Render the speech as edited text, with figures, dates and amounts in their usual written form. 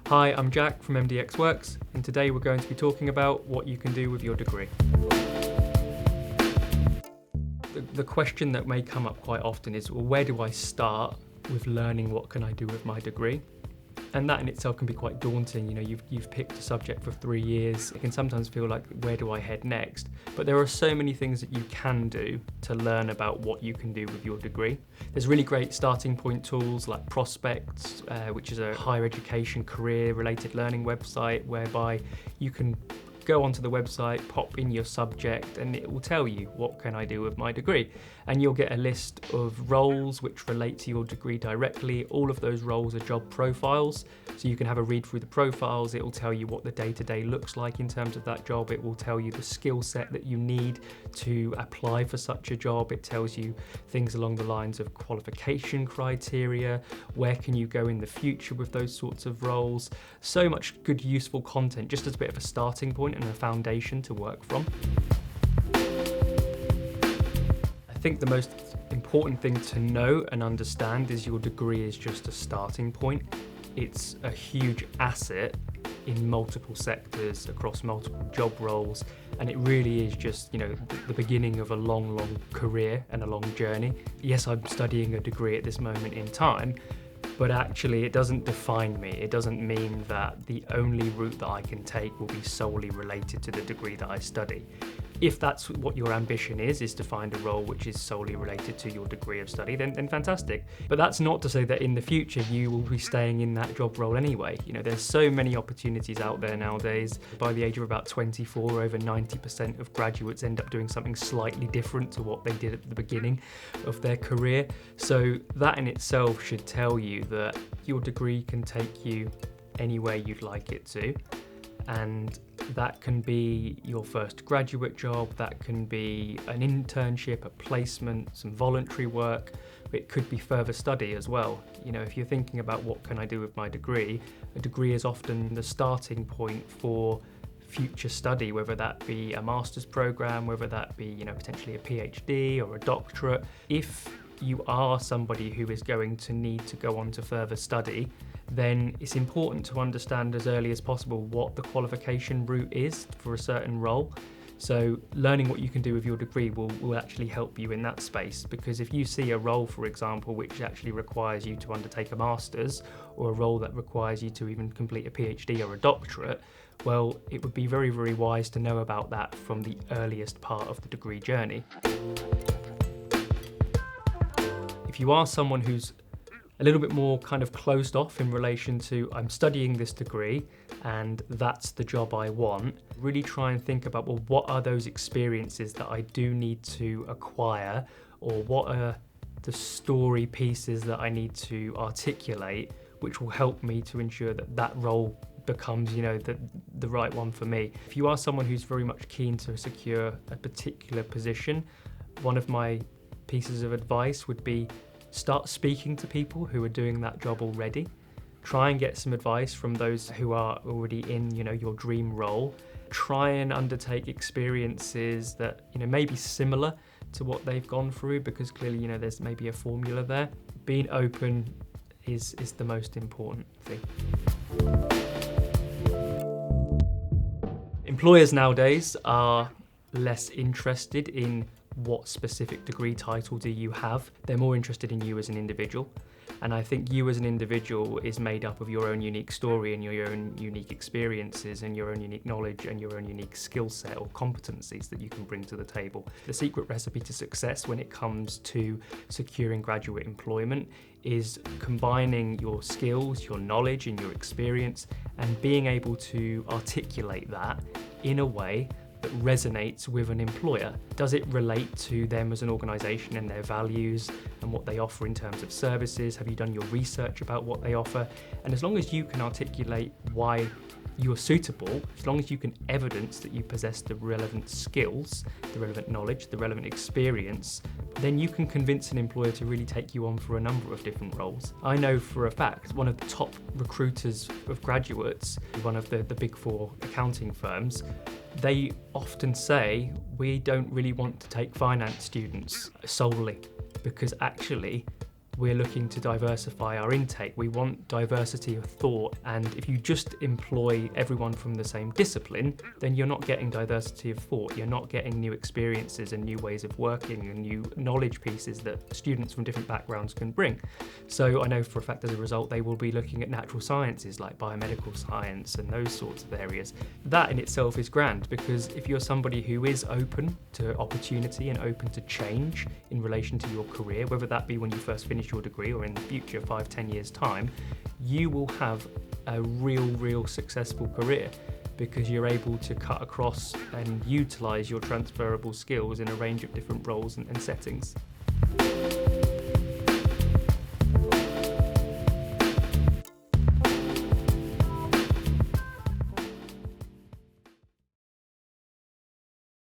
Hi, I'm Jack from MDX Works, and today we're going to be talking about what you can do with your degree. The question that may come up quite often is, well, where do I start with learning what can I do with my degree? And that in itself can be quite daunting. You know, you've picked a subject for 3 years. It can sometimes feel like, where do I head next? But there are so many things that you can do to learn about what you can do with your degree. There's really great starting point tools like Prospects, which is a higher education career-related learning website whereby you can go onto the website, pop in your subject, and it will tell you, what can I do with my degree? And you'll get a list of roles which relate to your degree directly. All of those roles are job profiles, so you can have a read through the profiles. It will tell you what the day-to-day looks like in terms of that job. It will tell you the skill set that you need to apply for such a job. It tells you things along the lines of qualification criteria, where can you go in the future with those sorts of roles. So much good, useful content, just as a bit of a starting point and a foundation to work from. I think the most important thing to know and understand is your degree is just a starting point. It's a huge asset in multiple sectors, across multiple job roles, and it really is just, the beginning of a long career and a long journey. Yes, I'm studying a degree at this moment in time, but actually it doesn't define me. It doesn't mean that the only route that I can take will be solely related to the degree that I study. If that's what your ambition is to find a role which is solely related to your degree of study, then fantastic. But that's not to say that in the future you will be staying in that job role anyway. There's so many opportunities out there nowadays. By the age of about 24, over 90% of graduates end up doing something slightly different to what they did at the beginning of their career. So that in itself should tell you that your degree can take you anywhere you'd like it to. And that can be your first graduate job, that can be an internship, a placement, some voluntary work. It could be further study as well. If you're thinking about what can I do with my degree, a degree is often the starting point for future study, whether that be a master's program, whether that be, potentially a PhD or a doctorate. If you are somebody who is going to need to go on to further study, then it's important to understand as early as possible what the qualification route is for a certain role. So learning what you can do with your degree will actually help you in that space, because if you see a role, for example, which actually requires you to undertake a master's, or a role that requires you to even complete a PhD or a doctorate, well, it would be very, very wise to know about that from the earliest part of the degree journey. If you are someone who's a little bit more kind of closed off in relation to, I'm studying this degree and that's the job I want, really try and think about, well, what are those experiences that I do need to acquire, or what are the story pieces that I need to articulate, which will help me to ensure that that role becomes, the right one for me. If you are someone who's very much keen to secure a particular position, one of my pieces of advice would be, start speaking to people who are doing that job already. Try and get some advice from those who are already in, your dream role. Try and undertake experiences that, may be similar to what they've gone through, because clearly, there's maybe a formula there. Being open is the most important thing. Employers nowadays are less interested in what specific degree title do you have. They're more interested in you as an individual. And I think you as an individual is made up of your own unique story and your own unique experiences and your own unique knowledge and your own unique skill set or competencies that you can bring to the table. The secret recipe to success when it comes to securing graduate employment is combining your skills, your knowledge and your experience, and being able to articulate that in a way that resonates with an employer. Does it relate to them as an organisation and their values and what they offer in terms of services? Have you done your research about what they offer? And as long as you can articulate why you're suitable, as long as you can evidence that you possess the relevant skills, the relevant knowledge, the relevant experience, then you can convince an employer to really take you on for a number of different roles. I know for a fact one of the top recruiters of graduates, one of the big four accounting firms, they often say, we don't really want to take finance students solely, because actually we're looking to diversify our intake. We want diversity of thought, and if you just employ everyone from the same discipline, then you're not getting diversity of thought. You're not getting new experiences and new ways of working and new knowledge pieces that students from different backgrounds can bring. So I know for a fact as a result they will be looking at natural sciences like biomedical science and those sorts of areas. That in itself is grand, because if you're somebody who is open to opportunity and open to change in relation to your career, whether that be when you first finish your degree or in the future 5-10 years time, you will have a real successful career, because you're able to cut across and utilize your transferable skills in a range of different roles and settings.